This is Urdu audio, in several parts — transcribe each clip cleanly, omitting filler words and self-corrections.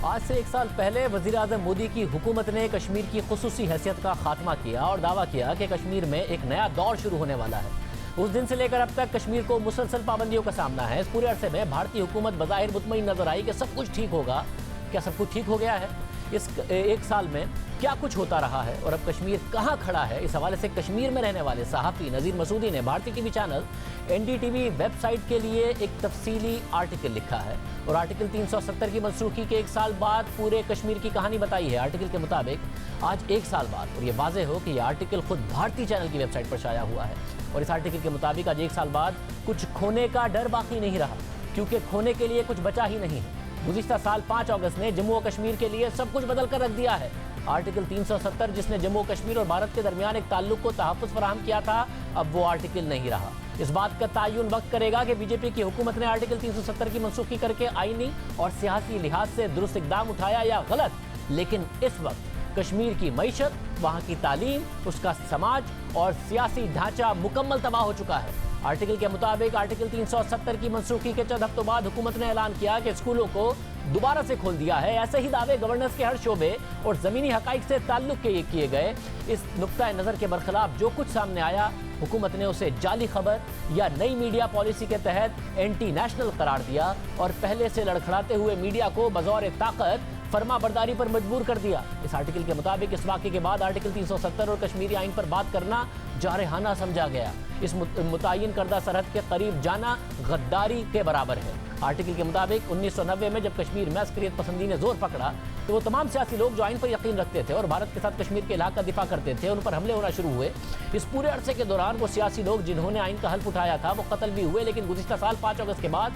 آج سے ایک سال پہلے وزیراعظم مودی کی حکومت نے کشمیر کی خصوصی حیثیت کا خاتمہ کیا اور دعویٰ کیا کہ کشمیر میں ایک نیا دور شروع ہونے والا ہے۔ اس دن سے لے کر اب تک کشمیر کو مسلسل پابندیوں کا سامنا ہے۔ اس پورے عرصے میں بھارتی حکومت بظاہر مطمئن نظر آئی کہ سب کچھ ٹھیک ہوگا۔ کیا سب کچھ ٹھیک ہو گیا ہے؟ اس ایک سال میں کیا کچھ ہوتا رہا ہے اور اب کشمیر کہاں کھڑا ہے؟ اس حوالے سے کشمیر میں رہنے والے صحافی نذیر مسعودی نے بھارتی TV channel NDTV website کے لیے ایک تفصیلی آرٹیکل لکھا ہے اور آرٹیکل 370 کی منسوخی کے ایک سال بعد پورے کشمیر کی کہانی بتائی ہے۔ آرٹیکل کے مطابق آج ایک سال بعد، اور یہ واضح ہو کہ یہ آرٹیکل خود بھارتی چینل کی ویب سائٹ پر شائع ہوا ہے، اور اس آرٹیکل کے مطابق آج ایک سال بعد کچھ کھونے کا ڈر باقی نہیں رہا، کیونکہ کھونے کے لیے کچھ بچا ہی نہیں ہے۔ گزشتہ سال 5 اگست نے جموں و کشمیر کے لیے سب کچھ بدل کر رکھ دیا ہے۔ آرٹیکل 370 جس نے جموں و کشمیر اور بھارت کے درمیان ایک تعلق کو تحفظ فراہم کیا تھا، اب وہ آرٹیکل نہیں رہا۔ اس بات کا تعین وقت کرے گا کہ بی جے پی کی حکومت نے آرٹیکل 370 کی منسوخی کر کے آئینی اور سیاسی لحاظ سے درست اقدام اٹھایا یا غلط، لیکن اس وقت کشمیر کی معیشت، وہاں کی تعلیم، اس کا سماج اور سیاسی ڈھانچہ مکمل تباہ ہو چکا ہے۔ آرٹیکل کے مطابق آرٹیکل 370 کی منسوخی کے چند ہفتوں بعد حکومت نے اعلان کیا کہ اسکولوں کو دوبارہ سے کھول دیا ہے۔ ایسے ہی دعوے گورننس کے ہر شعبے اور زمینی حقائق سے تعلق کے کیے گئے۔ اس نقطہ نظر کے برخلاف جو کچھ سامنے آیا، حکومت نے اسے جعلی خبر یا نئی میڈیا پالیسی کے تحت اینٹی نیشنل قرار دیا اور پہلے سے لڑکھڑاتے ہوئے میڈیا کو بظور طاقت فرما برداری پر مجبور کر دیا۔ اس آرٹیکل کے مطابق اس واقعے کے بعد آرٹیکل 370 اور کشمیری آئین پر بات کرنا جارحانہ سمجھا گیا۔ اس متعین کردہ سرحد کے قریب جانا غداری کے برابر ہے۔ آرٹیکل کے مطابق 1990 میں جب کشمیر میں عسکریت پسندی نے زور پکڑا تو وہ تمام سیاسی لوگ جو آئین پر یقین رکھتے تھے اور بھارت کے ساتھ کشمیر کے علاقہ کا دفاع کرتے تھے، ان پر حملے ہونا شروع ہوئے۔ اس پورے عرصے کے دوران وہ سیاسی لوگ جنہوں نے آئین کا حلف اٹھایا تھا وہ قتل بھی ہوئے، لیکن گزشتہ سال 5 اگست کے بعد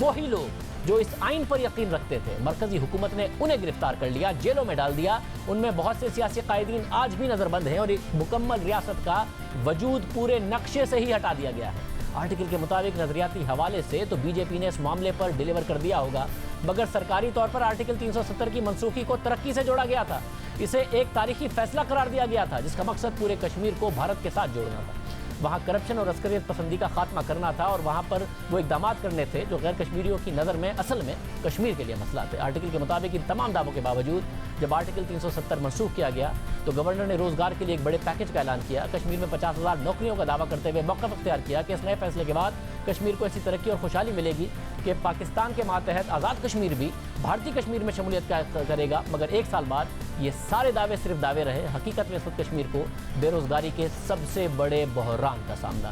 وہی لوگ جو اس آئین پر یقین رکھتے تھے، مرکزی حکومت نے انہیں گرفتار کر لیا، جیلوں میں ڈال دیا۔ ان میں بہت سے سیاسی قائدین آج بھی نظر بند ہیں اور ایک مکمل ریاست کا وجود پورے نقشے سے ہی ہٹا دیا گیا ہے۔ آرٹیکل کے مطابق نظریاتی حوالے سے تو بی جے پی نے اس معاملے پر ڈیلیور کر دیا ہوگا، مگر سرکاری طور پر آرٹیکل 370 کی منسوخی کو ترقی سے جوڑا گیا تھا۔ اسے ایک تاریخی فیصلہ قرار دیا گیا تھا جس کا مقصد پورے کشمیر کو بھارت کے ساتھ جوڑنا تھا، وہاں کرپشن اور عسکریت پسندی کا خاتمہ کرنا تھا اور وہاں پر وہ اقدامات کرنے تھے جو غیر کشمیریوں کی نظر میں اصل میں کشمیر کے لیے مسئلہ تھے۔ آرٹیکل کے مطابق ان تمام دعووں کے باوجود جب آرٹیکل 370 منسوخ کیا گیا تو گورنر نے روزگار کے لیے ایک بڑے پیکج کا اعلان کیا۔ کشمیر میں 50,000 نوکریوں کا دعویٰ کرتے ہوئے موقف اختیار کیا کہ اس نئے فیصلے کے بعد کشمیر کو ایسی ترقی اور خوشحالی ملے گی کہ پاکستان کے ماتحت آزاد کشمیر بھی بھارتی کشمیر میں شمولیت کرے گا۔ مگر ایک سال بعد یہ سارے دعوے صرف دعوے رہے۔ حقیقت میں اس وقت کشمیر کو بے روزگاری کے سب سے بڑے بحران کا سامنا